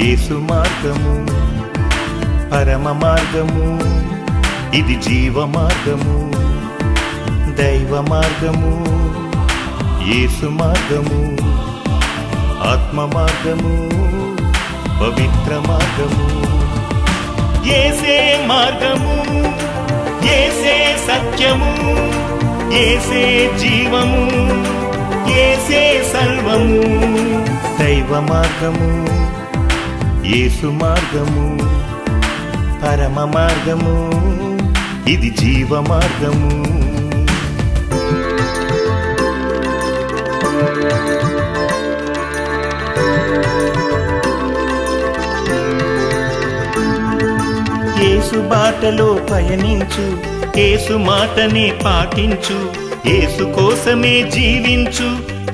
యేసు మార్గము పరమ మార్గము, ఇది జీవ మార్గము, దైవ మార్గము, యేసు మార్గము, ఆత్మ మార్గము, పవిత్ర మార్గము. యేసే మార్గము, యేసే సత్యము, యేసే జీవము, యేసే సర్వము. దైవ మార్గము, యేసు మార్గము, పరమ మార్గము, ఇది జీవ మార్గము. యేసు బాటలో పయనించు, యేసు మాటనే పాటించు, యేసు కోసమే జీవించు,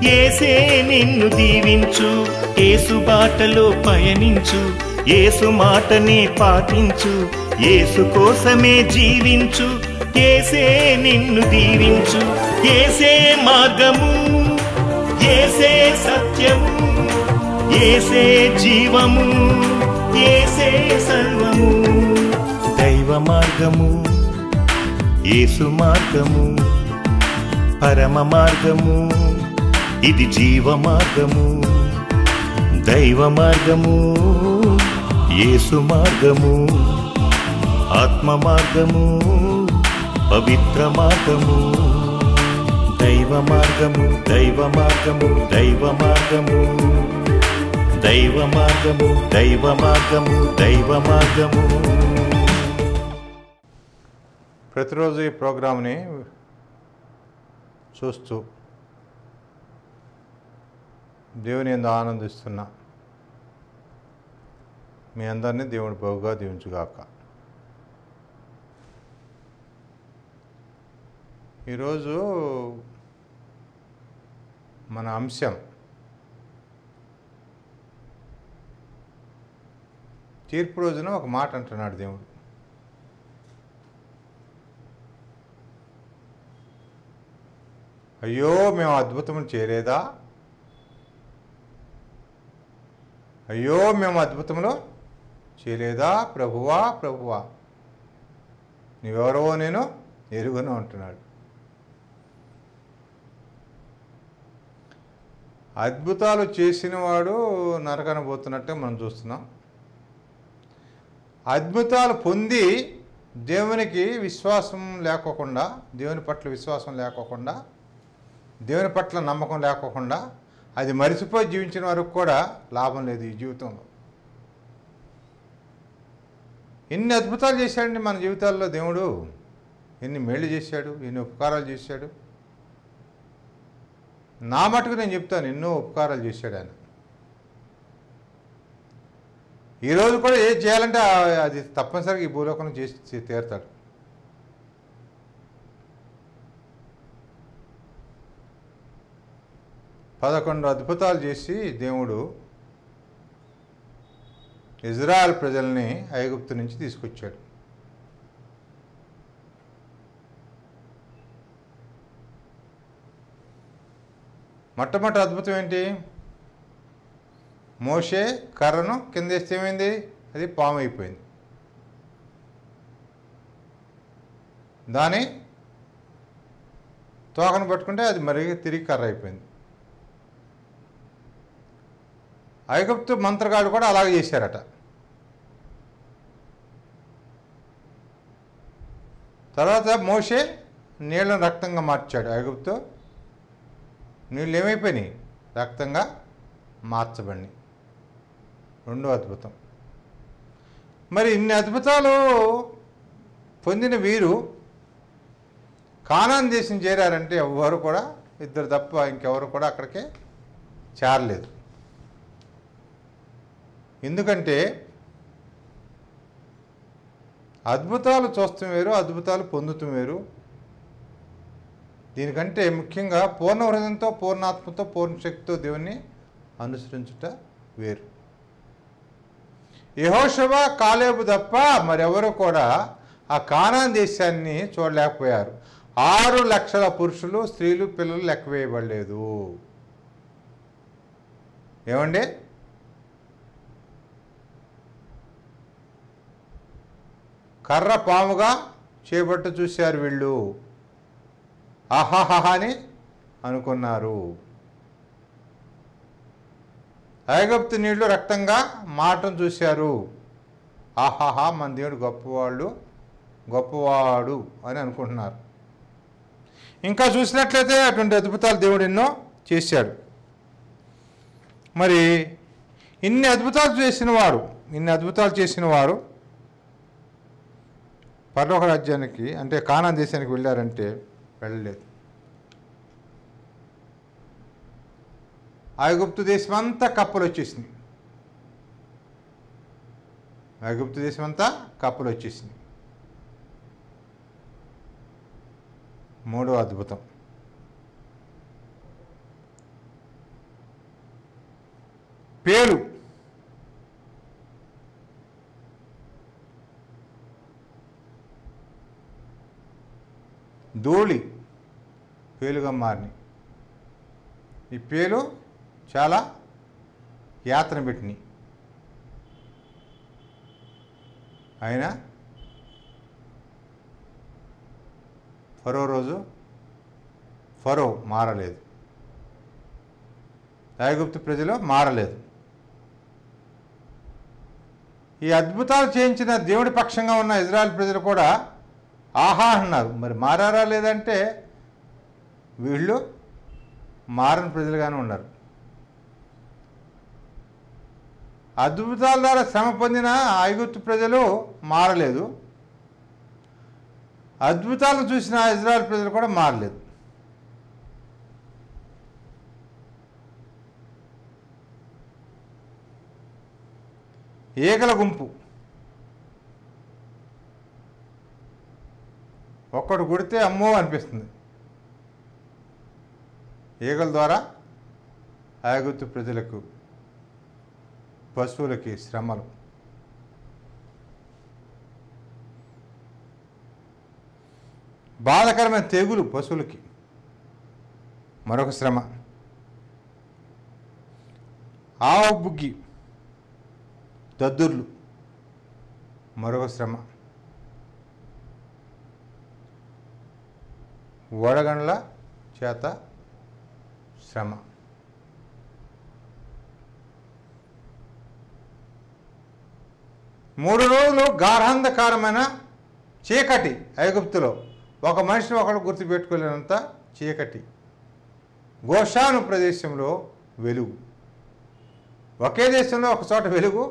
యేసే నిన్ను దీవించు. యేసు బాటలో పయనించు, యేసు మాటనే పాటించు, యేసు కోసమే జీవించు, యేసే నిన్ను దీవించు. యేసే మార్గము, యేసే సత్యము, యేసే జీవము, యేసే సర్వము. దైవ మార్గము, యేసు మార్గము, పరమ మార్గము, ఇది జీవ మార్గము, దైవ మార్గము, యేసు మార్గము, ఆత్మ మార్గము, పవిత్ర మార్గము. దైవ మార్గము, దైవ మార్గము, దైవ మార్గము, దైవ మార్గము, దైవ మార్గము, దైవ మార్గము. ప్రతిరోజు ఈ ప్రోగ్రాంని చూస్తూ దేవుని యందు ఆనందిస్తున్నా మీ అందరినీ దేవుడు బహుగా దీవించుగాక. ఈరోజు మన అంశం తీర్పు రోజున ఒక మాట అంటున్నాడు దేవుడు. అయ్యో మేము అద్భుతములు చేయలేదా, అయ్యో మేము అద్భుతములు చేయలేదా ప్రభువా ప్రభువా, నీవెవరో నేను ఎరుగను అంటున్నాడు. అద్భుతాలు చేసినవాడు నరకన పోతున్నట్టే మనం చూస్తున్నాం. అద్భుతాలు పొంది దేవునికి విశ్వాసం లేకోకుండా, దేవుని పట్ల విశ్వాసం లేకోకుండా, దేవుని పట్ల నమ్మకం లేకోకుండా అది మరిచిపోయి జీవించిన వరకు కూడా లాభం లేదు ఈ జీవితంలో. ఎన్ని అద్భుతాలు చేశాడండి మన జీవితాల్లో దేవుడు, ఎన్ని మేళ్ళు చేశాడు, ఎన్ని ఉపకారాలు చేశాడు. నా మటుకు నేను చెప్తాను, ఎన్నో ఉపకారాలు చేశాడు ఆయన. ఈరోజు కూడా ఏది చేయాలంటే అది తప్పనిసరిగా ఈ భూలోకంలో చేసి తీరుతాడు. పదకొండు అద్భుతాలు చేసి దేవుడు ఇజ్రాయెల్ ప్రజల్ని ఐగుప్తు నుంచి తీసుకొచ్చాడు. మొట్టమొదటి అద్భుతం ఏంటి? మోషే కర్రను కిందేస్తే ఏమైంది? అది పాము అయిపోయింది. దాని తోకను పట్టుకుంటే అది మరి తిరిగి కర్ర అయిపోయింది. ఐగుప్తు మంత్రగాడు కూడా అలాగే చేశారట. తర్వాత మోషే నీళ్ళను రక్తంగా మార్చాడు. ఐగుప్తు నీళ్ళు ఏమైపోయినాయి? రక్తంగా మార్చబడినాయి. రెండో అద్భుతం. మరి ఇన్ని అద్భుతాలు పొందిన వీరు కానాన్ దేశం చేరారంటే ఎవరు కూడా, ఇద్దరు తప్ప ఇంకెవరు కూడా అక్కడికే చేరలేదు. ఎందుకంటే అద్భుతాలు చూస్తాం వేరు, అద్భుతాలు పొందుతాం వేరు. దీనికంటే ముఖ్యంగా పూర్ణ హృదయంతో, పూర్ణాత్మతో, పూర్ణ శక్తితో దేవుణ్ణి అనుసరించుట వేరు. యెహోషువ, కాలేబు తప్ప మరెవరు కూడా ఆ కానాన్ దేశాన్ని చూడలేకపోయారు. 6 లక్షల పురుషులు, స్త్రీలు, పిల్లలు లెక్క వేయబడలేదు. ఏమండి? కర్ర పాముగా చేపట్టు చూశారు వీళ్ళు. ఆహాహా అని అనుకున్నారు. ఐగుప్తు నీళ్లు రక్తంగా మాటం చూశారు. ఆహాహా, మన దేవుడు గొప్పవాడు అని అనుకుంటున్నారు. ఇంకా చూసినట్లయితే అటువంటి అద్భుతాలు దేవుడు ఎన్నో చేశాడు. మరి ఇన్ని అద్భుతాలు చేసిన వారు పరలోక రాజ్యానికి అంటే కానాన్ దేశానికి వెళ్ళారంటే వెళ్ళలేదు. ఐగుప్తు దేశం అంతా కప్పలు వచ్చేసింది. మూడో అద్భుతం, పేలు. ధూళి పేలుగా మారినాయి. ఈ పేలు చాలా యాతన పెట్టినాయి. అయినా ఫరో మారలేదు. ఐగుప్తు ప్రజలు మారలేదు. ఈ అద్భుతాలు చేయించిన దేవుడి పక్షంగా ఉన్న ఇజ్రాయెల్ ప్రజలు కూడా ఆహా అన్నారు. మరి మారారా లేదంటే వీళ్ళు మారని ప్రజలుగానే ఉన్నారు. అద్భుతాల ద్వారా శ్రమ పొందిన ఐగుప్తు ప్రజలు మారలేదు. అద్భుతాలను చూసిన ఇజ్రాయెల్ ప్రజలు కూడా మారలేదు. ఈగల గుంపు ఒక్కడు కుడితే అమ్మో అనిపిస్తుంది. ఈగల ద్వారా ఐగుప్తు ప్రజలకు, పశువులకి శ్రమలు. బాధకరమైన తెగులు పశువులకి మరొక శ్రమ. ఆవు బుగ్గి, దద్దుర్లు మరొక శ్రమ. వడగండ్ల చేత శ్రమ. మూడు రోజులు గాఢాంధకారమైన చీకటి ఐగుప్తులో. ఒక మనిషిని ఒకడు గుర్తుపెట్టుకోలేనంత చీకటి. గోషాను ప్రదేశంలో వెలుగు. ఒకే దేశంలో ఒక చోట వెలుగు,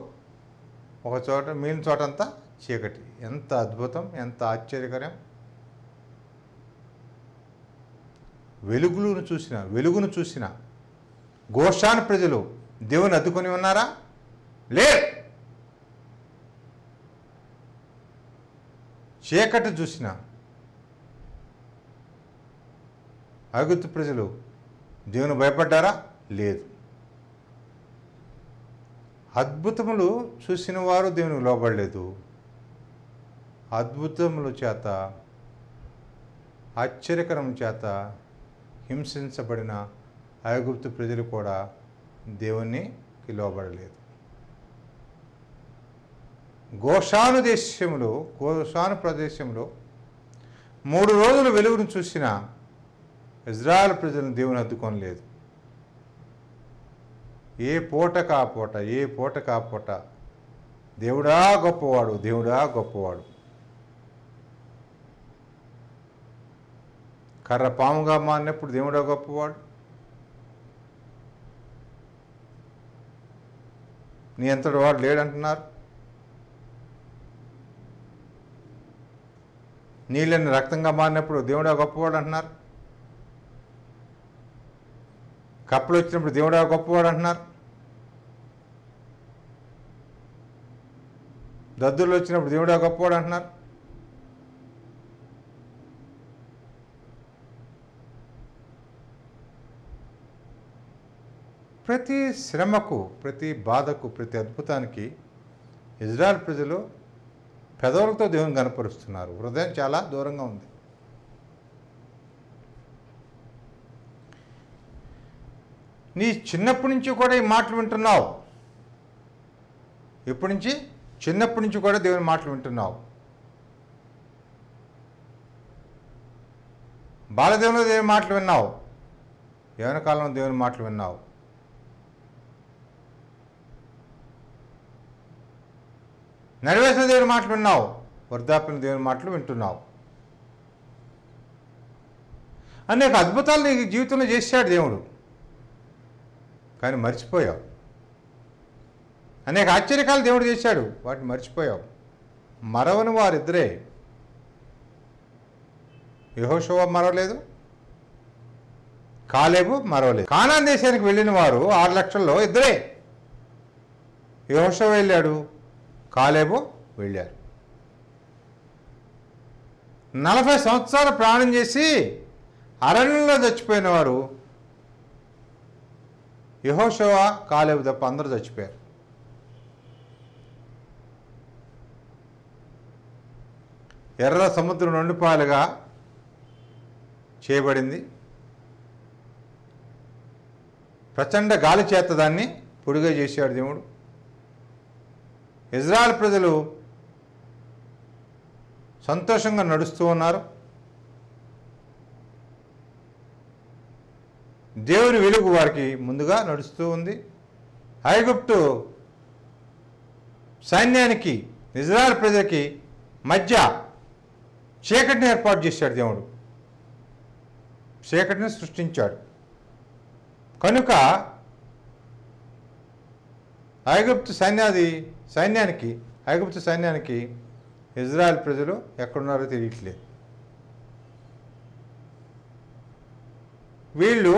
ఒక చోట మిగిలిన చోటంతా చీకటి. ఎంత అద్భుతం, ఎంత ఆశ్చర్యకరం. వెలుగును చూసిన గోషాను ప్రజలు దేవుని అద్దుకొని ఉన్నారా? లేదు. చీకటి చూసిన ఐగుప్తు ప్రజలు దేవుని భయపడ్డారా? లేదు. అద్భుతములు చూసిన వారు దేవునికి లోబడలేదు. అద్భుతముల చేత, ఆశ్చర్యకరం చేత హింసించబడిన ఐగుప్తు ప్రజలు కూడా దేవునికి లోబడలేదు. గోషాను ప్రదేశంలో 3 రోజులు వెలుగును చూసిన ఇజ్రాయెల్ ప్రజలను దేవుని అద్దుకోనలేదు. ఏ పూటకా పూట దేవుడా గొప్పవాడు. కర్ర పాముగా మారినప్పుడు దేవుడా గొప్పవాడు. నీ అంతటి వాడు లేడంటున్నారు. నీళ్ళని రక్తంగా మారినప్పుడు దేవుడా గొప్పవాడు అంటున్నారు. కప్పలు వచ్చినప్పుడు దేవుడా గొప్పవాడు అంటున్నారు. దద్దుర్లు వచ్చినప్పుడు దేవుడా గొప్పవాడు అంటున్నారు. ప్రతి శ్రమకు, ప్రతి బాధకు, ప్రతి అద్భుతానికి ఇజ్రాయెల్ ప్రజలు పెదవులతో దేవుని కనపరుస్తున్నారు. హృదయం చాలా దూరంగా ఉంది. నీ చిన్నప్పటి నుంచి కూడా ఈ మాటలు వింటున్నావు. ఎప్పటి నుంచి? చిన్నప్పటి నుంచి కూడా దేవుని మాటలు వింటున్నావు. బాలదేవునిలో దేవుని మాటలు విన్నావు, యవ్వన కాలంలో దేవుని మాటలు విన్నావు. నడివేసిన దేవుని మాటలు విన్నావు, వృద్ధాప్యంలో దేవుని మాటలు వింటున్నావు. అనేక అద్భుతాలు నీ జీవితంలో చేశాడు దేవుడు, కానీ మర్చిపోయావు. అనేక ఆశ్చర్యకాలు దేవుడు చేశాడు, వాటిని మర్చిపోయావు. మరవని వారిద్దరే, యెహోషువ మరవలేదు, కాలేబు మరవలేదు. కానాన్ దేశానికి వెళ్ళిన వారు 6 లక్షల్లో ఇద్దరే, యెహోషువ వెళ్ళాడు, కాలేబు వెళ్ళారు. 40 సంవత్సరాలు ప్రయాణం చేసి అరణ్యంలో చచ్చిపోయిన వారు యెహోషువ, కాలేబు తప్ప అందరూ చచ్చిపోయారు. ఎర్ర సముద్రం 2 పాలుగా చేయబడింది. ప్రచండ గాలి చేత దాన్ని పొడిగా చేశాడు దేవుడు. ఇజ్రాయెల్ ప్రజలు సంతోషంగా నడుస్తూ ఉన్నారు. దేవుని వెలుగు వారికి ముందుగా నడుస్తూ ఉంది. ఐగుప్తు సైన్యానికి ఇజ్రాయెల్ ప్రజలకి మధ్య చీకటిని ఏర్పాటు చేశాడు దేవుడు, చీకటిని సృష్టించాడు. కనుక ఐగుప్తు సైన్యానికి ఇజ్రాయెల్ ప్రజలు ఎక్కడున్నారో తెలియట్లేదు. వీళ్ళు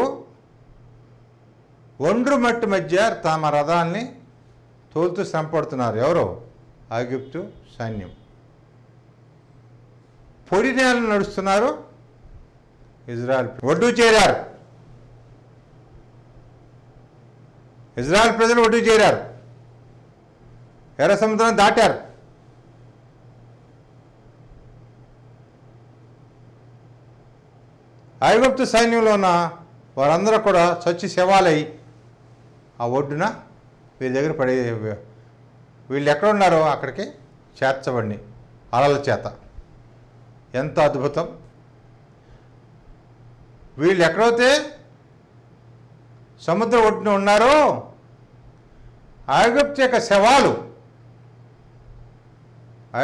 ఒండ్రు మట్టి మధ్య తమ రథాల్ని తోలుతూ శ్రమపడుతున్నారు. ఎవరో? ఐగుప్తు సైన్యం. పొడి నేలను నడుస్తున్నారు ఇజ్రాయెల్. ఒడ్డు చేరారు ఇజ్రాయెల్ ప్రజలు, ఒడ్డు చేరారు, ఎర్ర సముద్రం దాటారు. ఐగుప్తు సైన్యంలో ఉన్న వారందరూ కూడా చచ్చి శవాలై ఆ ఒడ్డున వీళ్ళ దగ్గర పడే, వీళ్ళు ఎక్కడున్నారో అక్కడికి చేర్చబడి అలల చేత. ఎంత అద్భుతం! వీళ్ళు ఎక్కడైతే సముద్ర ఒడ్డున ఉన్నారో ఐగుప్తు యొక్క శవాలు,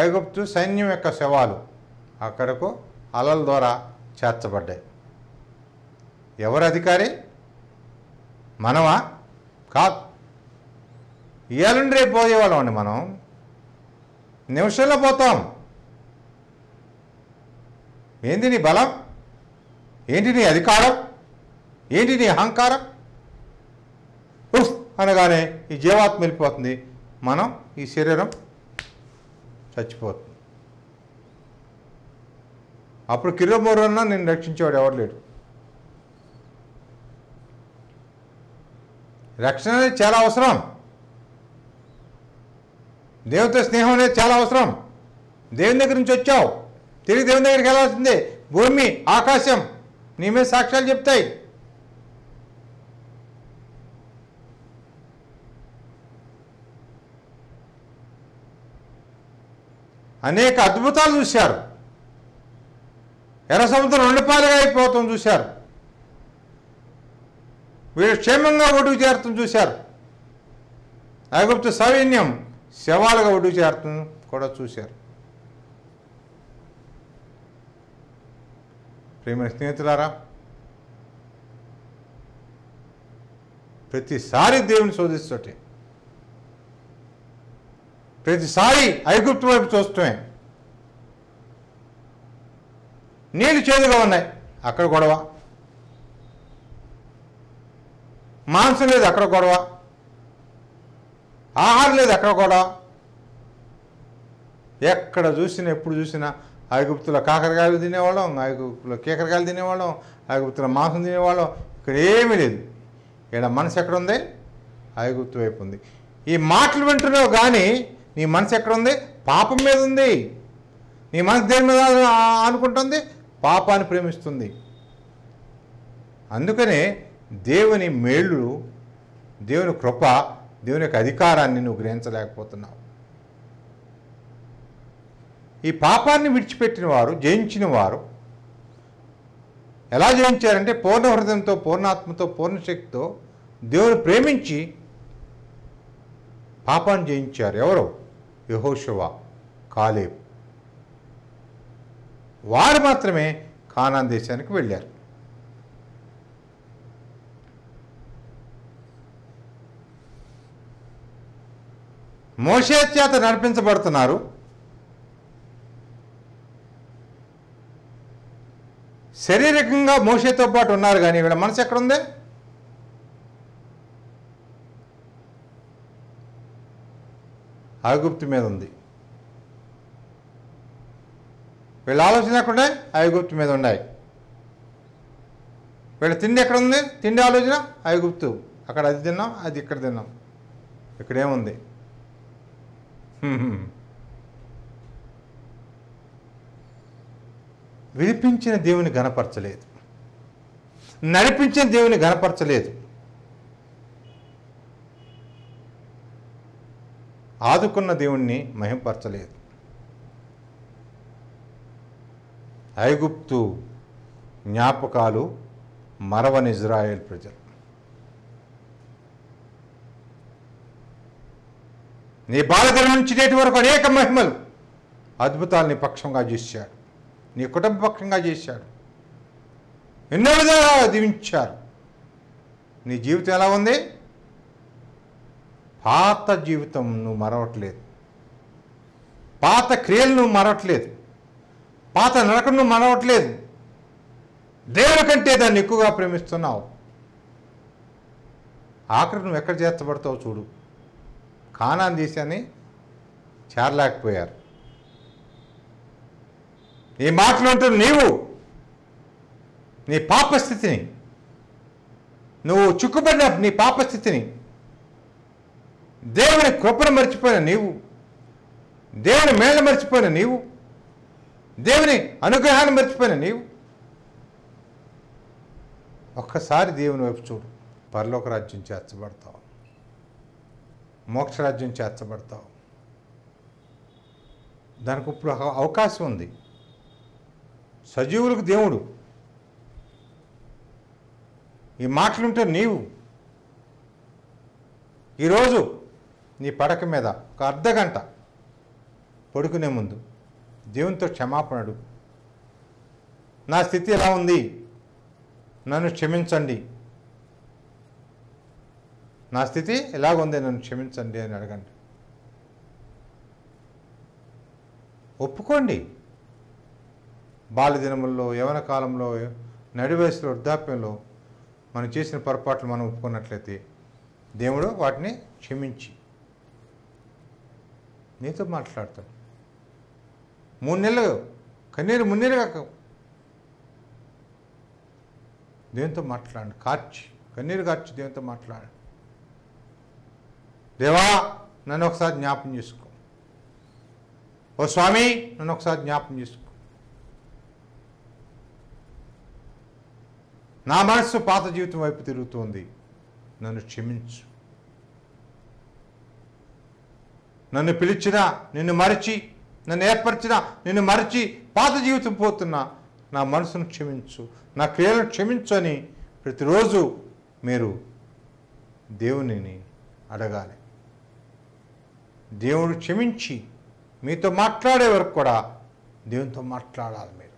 ఐగుప్తు సైన్యం యొక్క శవాలు అక్కడకు అలల ద్వారా చేర్చబడ్డాయి. ఎవరు అధికారి? మనమా? కాదు. ఇవాళ రేపు పోయేవాళ్ళం అండి. మనం నిమిషంలో పోతాం. ఏంటి నీ బలం? ఏంటి నీ అధికారం? ఏంటి నీ అహంకారం? ఉఫ్ అనగానే ఈ జీవాత్మ వెళ్ళిపోతుంది, మనం ఈ శరీరం చచ్చిపోతుంది. అప్పుడు కిలోమోరన్నా నిన్ను రక్షించేవాడు ఎవరు లేడు. రక్షణ అనేది చాలా అవసరం. దేవునితో స్నేహం అనేది చాలా అవసరం. దేవుని దగ్గర నుంచి వచ్చావు, తిరిగి దేవుని దగ్గరికి వెళ్ళాల్సిందే. భూమి ఆకాశం నీ మీద సాక్ష్యాలు చెప్తాయి. అనేక అద్భుతాలు చూశారు. ఎర్ర సముద్రం 2 పాలుగా అయిపోతాం చూశారు. వీళ్ళు క్షేమంగా ఒడ్డుకు చేరుతాం చూశారు. ఐగుప్తు సైన్యం శవాలుగా ఒడ్డుకు చేరుతాం కూడా చూశారు. ప్రియమైన స్నేహితులారా, ప్రతిసారి దేవుని శోధిస్తుంటే, ప్రతిసారి ఐగుప్తు వైపు చూస్తమే. నీళ్ళు చేదుగా ఉన్నాయి, అక్కడ గొడవ. మాంసం లేదు, అక్కడ గొడవ. ఆహారం లేదు, అక్కడ గొడవ. ఎక్కడ చూసినా, ఎప్పుడు చూసినా ఐగుప్తులో కాకరకాయలు తినేవాళ్ళం, ఐగుప్తులో కేకరకాయలు తినేవాళ్ళం, ఐగుప్తులో మాంసం తినేవాళ్ళం. ఇక్కడ ఏమీ లేదు. ఇక్కడ మనసు ఎక్కడుంది? ఐగుప్తు వైపు ఉంది. ఈ మాటలు వింటున్నావు కానీ నీ మనసు ఎక్కడుంది? పాపం మీద ఉంది. నీ మనసు దేని మీద అనుకుంటుంది? పాపాన్ని ప్రేమిస్తుంది. అందుకనే దేవుని మేళ్ళు, దేవుని కృప, దేవుని యొక్క అధికారాన్ని నువ్వు గ్రహించలేకపోతున్నావు. ఈ పాపాన్ని విడిచిపెట్టిన వారు, జయించిన వారు ఎలా జయించారంటే పూర్ణ హృదయంతో, పూర్ణాత్మతో, పూర్ణ శక్తితో దేవుని ప్రేమించి పాపాన్ని జయించారు. ఎవరు? యెహోషువ, కాలేబ్. వారు మాత్రమే కానాన్ దేశానికి వెళ్ళారు. మోషే చేత నడిపించబడుతున్నారు. శారీరకంగా మోషేతో పాటు ఉన్నారు, కానీ వీళ్ళ మనసు ఎక్కడుంది? ఐగుప్తు మీద ఉంది. వీళ్ళ ఆలోచన ఎక్కడుండే? ఐగుప్తు మీద ఉన్నాయి. వీళ్ళ తిండి ఎక్కడుంది? తిండి ఆలోచన ఐగుప్తు. అక్కడ అది తిన్నాం, అది ఇక్కడ తిన్నాం. ఇక్కడేముంది? విడిపించిన దేవుని గణపరచలేదు, నడిపించిన దేవుని గణపరచలేదు, ఆదుకున్న దేవుణ్ణి మహింపరచలేదు. ఐగుప్తు జ్ఞాపకాలు మరవని ఇజ్రాయేల్ ప్రజలు. నీ బాలదినం నుంచి నేటి వరకు అనేక మహిమలు, అద్భుతాలు నీ పక్షంగా చేశాడు, నీ కుటుంబ పక్షంగా చేశాడు, ఎన్నో విధాలుగా దీవించారు. నీ జీవితం ఎలా ఉంది? పాత జీవితం నువ్వు మరవట్లేదు, పాత క్రియలు నువ్వు మరవట్లేదు, పాత నడకను నువ్వు మరవట్లేదు. దేవుని కంటే దాన్ని ఎక్కువగా ప్రేమిస్తున్నావు. ఆఖరి నువ్వు ఎక్కడ చేర్చబడతావు చూడు. కానాన్ దేశాన్ని చేరలేకపోయారు. ఈ మాటలు అంటూ నీవు నీ పాపస్థితిని, నువ్వు చిక్కుపడిన నీ పాపస్థితిని, దేవుని కృపను మర్చిపోయిన నీవు, దేవుని మేళ మర్చిపోయిన నీవు, దేవుని అనుగ్రహాన్ని మర్చిపోయిన నీవు, ఒక్కసారి దేవుని వైపు చూడు. పరలోక రాజ్యం చేర్చబడతావు, మోక్షరాజ్యం చేర్చబడతావు. దానికి ఇప్పుడు అవకాశం ఉంది. సజీవులకు దేవుడు. ఈ మాటలుంటే నీవు ఈరోజు నీ పడక మీద ఒక అర్ధగంట పడుకునే ముందు దేవునితో క్షమాపణ అడుగు. నా స్థితి ఎలా ఉంది? నన్ను క్షమించండి. నా స్థితి ఎలాగుంది? నన్ను క్షమించండి అని అడగండి. ఒప్పుకోండి. బాల్యదినముల్లో, యవన కాలంలో, నడి వయసులో, వృద్ధాప్యంలో మనం చేసిన పొరపాట్లు మనం ఒప్పుకున్నట్లయితే దేవుడు వాటిని క్షమించి నీతో మాట్లాడతాడు. 3 నెలలు కన్నీరు మున్నీరుగా దేవునితో మాట్లాడండి. కన్నీరు కార్చి దేవునితో మాట్లాడండి. దేవా, నన్ను ఒకసారి జ్ఞాపం చేసుకో. ఓ స్వామి, నన్ను ఒకసారి జ్ఞాపం చేసుకో. నా మనస్సు పాత జీవితం వైపు తిరుగుతోంది, నన్ను క్షమించు. నన్ను పిలిచినా, నిన్ను మరచి, నన్ను ఏర్పరిచినా, నిన్ను మరచి పాత జీవితం పోతున్నా నా మనసును క్షమించు, నా క్రియలను క్షమించు అని ప్రతిరోజు మీరు దేవునిని అడగాలి. దేవుడు క్షమించి మీతో మాట్లాడే వరకు కూడా దేవునితో మాట్లాడాలి. మీరు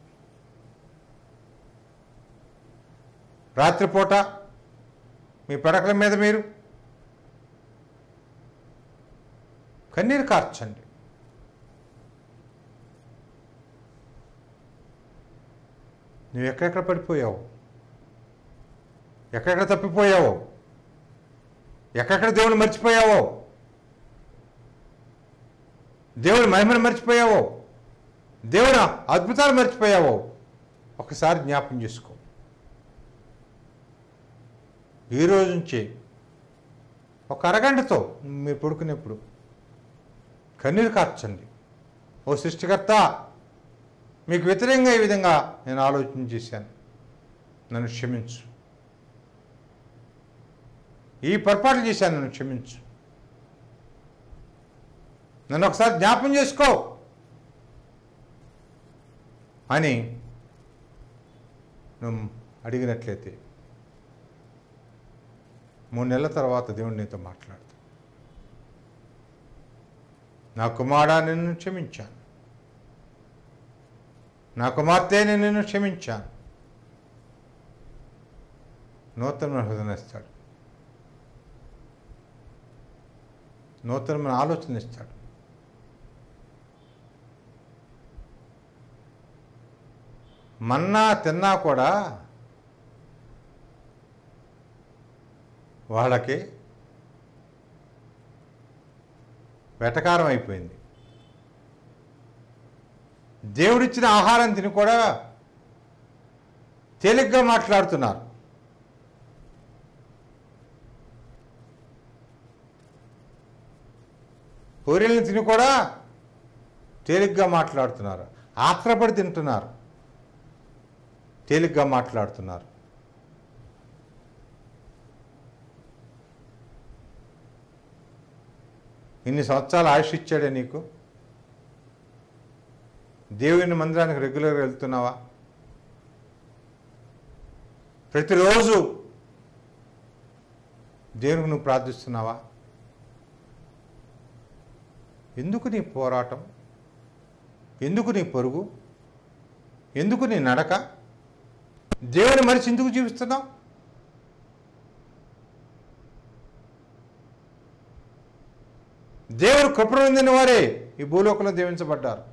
రాత్రిపూట మీ పడకల మీద మీరు కన్నీరు కార్చండి. నువ్వు ఎక్కడెక్కడ పడిపోయావు, ఎక్కడెక్కడ తప్పిపోయావో, ఎక్కడెక్కడ దేవుని మర్చిపోయావో, దేవుని మహిమను మర్చిపోయావో, దేవుని అద్భుతాలు మర్చిపోయావో ఒకసారి జ్ఞాపకం చేసుకో. ఈరోజు నుంచి ఒక అరగంటతో మీరు పడుకునేప్పుడు కన్నీరు కార్చండి. ఓ సృష్టికర్త, మీకు వ్యతిరేకంగా ఈ విధంగా నేను ఆలోచన చేశాను, నన్ను క్షమించు. ఈ పొరపాట్లు చేశాను, నన్ను క్షమించు. నన్ను ఒకసారి జ్ఞాపం చేసుకో అని నువ్వు అడిగినట్లయితే 3 నెలల తర్వాత దేవుడు నీతో మాట్లాడతాడు. నా కుమారుడా నిన్ను క్షమించాను, నా కుమార్తె నిన్ను క్షమించాను. నూతనమైన హృదయం ఇస్తాడు, నూతనమైన ఆలోచన ఇస్తాడు. మన్నా తిన్నా కూడా వాళ్ళకి వెటకారం అయిపోయింది. దేవుడిచ్చిన ఆహారం తిని కూడా తేలిగ్గా మాట్లాడుతున్నారు. పూరీలను తిని కూడా తేలిగ్గా మాట్లాడుతున్నారు, ఆత్రపడి తింటున్నారు, తేలిగ్గా మాట్లాడుతున్నారు. ఇన్ని సంవత్సరాలు ఆయుష్ ఇచ్చాడే నీకు. దేవుని మందిరానికి రెగ్యులర్గా వెళ్తున్నావా? ప్రతిరోజు దేవునికి నువ్వు ప్రార్థిస్తున్నావా? ఎందుకు నీ పోరాటం? ఎందుకు నీ పరుగు? ఎందుకు నీ నడక? దేవుని మనిషి ఎందుకు జీవిస్తున్నావు? దేవుడు కృపను పొందిన వారే ఈ భూలోకంలో దీవించబడ్డారు.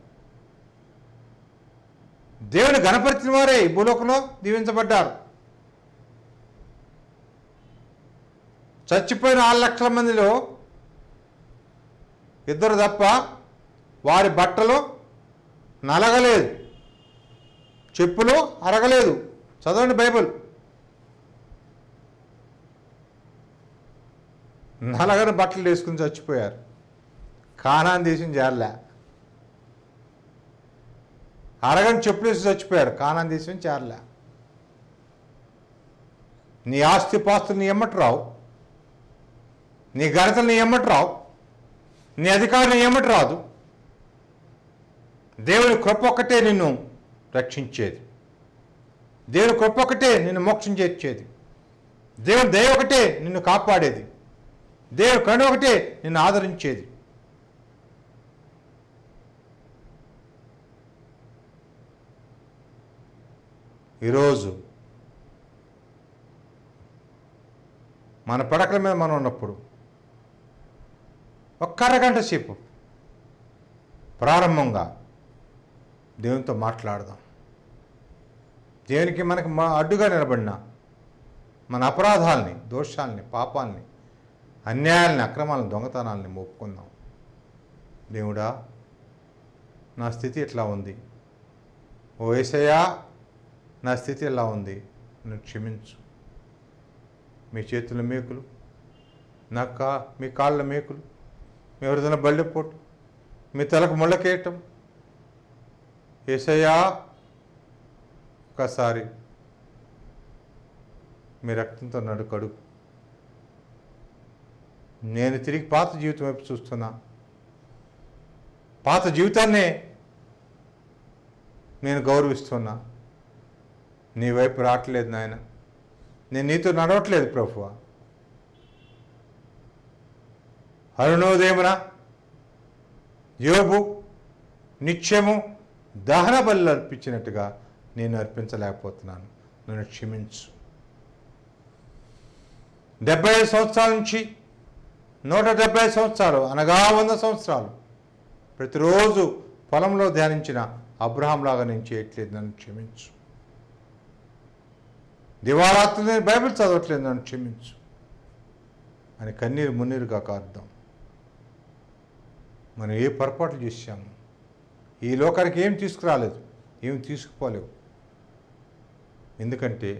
దేవుని గణపరిచిన వారే ఈ భూలోకంలో దీవించబడ్డారు. చచ్చిపోయిన 6 లక్షల మందిలో 2 తప్ప వారి బట్టలు నలగలేదు, చెప్పులు అరగలేదు. చదవండి బైబిల్. నలగని బట్టలు వేసుకుని చచ్చిపోయారు. కానాన్ దేశం చేరలే. అరగని చెప్పులు వేసి చచ్చిపోయారు. కానాన్ దేశం చేరలే. నీ ఆస్తి పాస్తులు నీ ఎమ్మటి రావు, నీ ఘనతలు నీ ఎమ్మటి రావు, నీ అధికారం నీ ఎమ్మటి రాదు. దేవుని కృప ఒక్కటే నిన్ను రక్షించేది. దేవుని కృప ఒకటే నిన్ను మోక్షం చేర్చేది. దేవుని దయ ఒకటే నిన్ను కాపాడేది. దేవుని కరుణ ఒకటే నిన్ను ఆదరించేది. ఈరోజు మన పడకల మీద మనం ఉన్నప్పుడు ఒక్క అరగంట సేపు ప్రారంభంగా దేవునితో మాట్లాడదాం. దేవునికి మనకి అడ్డుగా నిలబడిన మన అపరాధాలని, దోషాలని, పాపాలని, అన్యాయాలని, అక్రమాలని, దొంగతనాలని ఒప్పుకుందాం. దేవుడా, నా స్థితి ఎట్లా ఉంది? ఓ యేసయ్యా, నా స్థితి ఎలా ఉంది? నన్ను క్షమించు. మీ చేతుల మేకులు, మీ కాళ్ళ మేకులు, మీ హృదయ బళ్ళెపోటు, మీ తలకు ముళ్ళకేయటం. యేసయ్యా, ఒకసారి మీ రక్తంతో నన్ను కడుగు. నేను తిరిగి పాత జీవితం వైపు చూస్తున్నా. పాత జీవితాన్నే నేను గౌరవిస్తున్నా. నీ వైపు రావట్లేదు నాయన. నేను నీతో నడవట్లేదు ప్రభువా. అరుణోదయమున యోబు నిత్యము దహన బలులు అర్పించినట్టుగా నేను అర్పించలేకపోతున్నాను. నన్ను క్షమించు. 75 సంవత్సరాల నుంచి 170 సంవత్సరాలు, అనగా 100 సంవత్సరాలు ప్రతిరోజు పొలంలో ధ్యానించిన అబ్రహాంలాగా నేను చేయట్లేదు. నన్ను క్షమించు. దివారాత్రి నేను బైబిల్ చదవట్లేదు. నన్ను క్షమించు అని కన్నీరు మున్నీరుగా కారుద్దాం. మనం ఏ పొరపాట్లు చేశాము? ఈ లోకానికి ఏం తీసుకురాలేదు, ఏం తీసుకుపోలేవు. ఎందుకంటే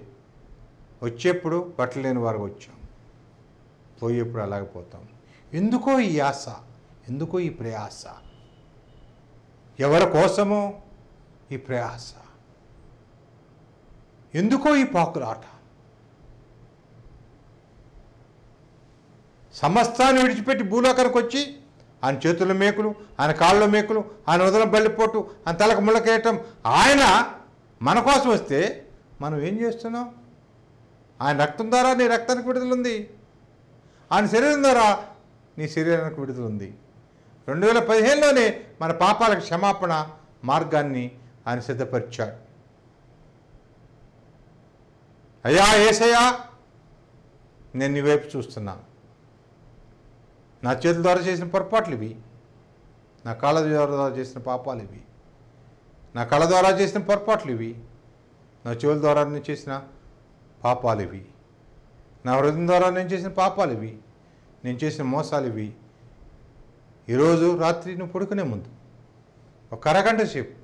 వచ్చేప్పుడు బట్టలు లేని వారికి వచ్చాం, పోయేప్పుడు అలాగే పోతాం. ఎందుకో ఈ ఆశ, ఎందుకో ఈ ప్రయాస? ఎవరి కోసమో ఈ ప్రయాస? ఎందుకో ఈ పాకులాట? సమస్తాన్ని విడిచిపెట్టి భూలోకానికి వచ్చి ఆయన చేతుల మేకులు, ఆయన కాళ్ళ మేకులు, ఆయన వదల బల్లిపోటు, ఆయన తలకు ముళ్ళకేయటం. ఆయన మన కోసం వస్తే మనం ఏం చేస్తున్నాం? ఆయన రక్తం ద్వారా నీ రక్తానికి విడుదల ఉంది, ఆయన శరీరం ద్వారా నీ శరీరానికి విడుదల ఉంది. 2015లోనే మన పాపాలకు క్షమాపణ మార్గాన్ని ఆయన సిద్ధపరిచాడు. అయ్యా యేసయ్యా, నేను నీ వైపు చూస్తున్నా. నా చేతుల ద్వారా చేసిన పొరపాట్లు ఇవి, నా కాళ్ళ ద్వారా చేసిన పాపాలు ఇవి, నా కళ్ళ ద్వారా చేసిన పొరపాట్లు ఇవి, నా చెవుల ద్వారా నేను చేసిన పాపాలు ఇవి, నా హృదయం ద్వారా నేను చేసిన పాపాలు ఇవి, నేను చేసిన మోసాలు ఇవి. ఈరోజు రాత్రి నువ్వు పడుకునే ముందు ఒక అరగంట సేపు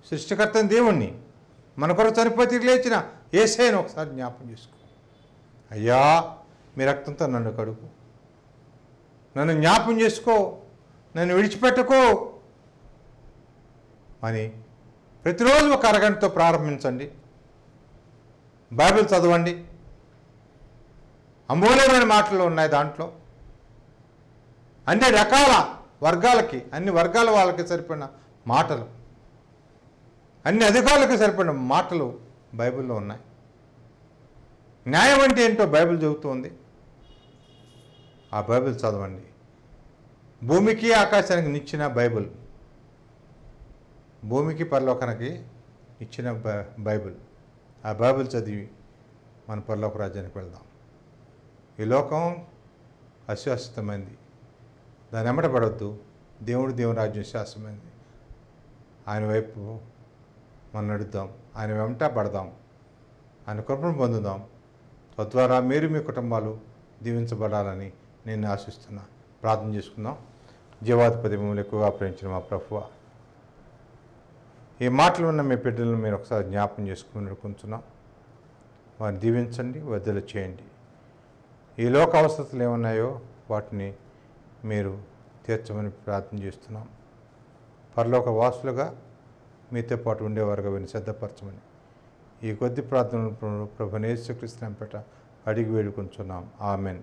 సృష్టికర్తని దేవుణ్ణి, మన కొరకు చనిపోయి తిరిగి లేచిన యేసయ్యను ఒకసారి జ్ఞాపకం చేసుకో. అయ్యా, మీ రక్తంతో నన్ను కడుగు, నన్ను జ్ఞాపకం చేసుకో, నన్ను విడిచిపెట్టుకో అని ప్రతిరోజు ఒక అరగంటతో ప్రారంభించండి. బైబిల్ చదవండి. అమూల్యమైన మాటలు ఉన్నాయి దాంట్లో. అన్ని రకాల వర్గాలకి, అన్ని వర్గాల వాళ్ళకి సరిపడిన మాటలు, అన్ని అధికారులకు సరిపడిన మాటలు బైబిల్లో ఉన్నాయి. న్యాయం అంటే ఏంటో బైబిల్ చెబుతోంది. ఆ బైబిల్ చదవండి. భూమికి ఆకాశానికి నిచ్చిన బైబిల్, భూమికి పరలోకానికి ఇచ్చిన బైబిల్. ఆ బైబిల్ చదివి మన పరలోక రాజ్యానికి వెళ్దాం. ఈ లోకం అశాశ్వతమైంది, దాని ఎమ్మట పడవద్దు. దేవుని రాజ్యం శాశ్వతమైంది. ఆయన వైపు మనం నడుద్దాం, ఆయన వెంట పడదాం, ఆయన కృపను పొందుదాం. తద్వారా మీరు మీ కుటుంబాలు దీవించబడాలని నేను ఆశిస్తున్నా. ప్రార్థన చేసుకుందాం. జీవాధిపతి మిమ్మల్ని ఎక్కువగా ప్రేమించిన మా ప్రభువా, ఈ మాటలు ఉన్న మీ బిడ్డలను మీరు ఒకసారి జ్ఞాపకం చేసుకుని నడుపుకుంటున్నాం. వారిని దీవించండి, వద్దలు చేయండి. ఈ లోక అవసరతలు ఏమున్నాయో వాటిని మీరు తీర్చమని ప్రార్థన చేస్తున్నాం. పరలోక వాసులుగా మీతో పాటు ఉండేవారుగా వీరిని సిద్ధపరచమని ఈ కొద్ది ప్రార్థనలు ప్రభువైన యేసుక్రీస్తు నామమున అడిగి వేడుకొంచున్నాం. ఆమెన్.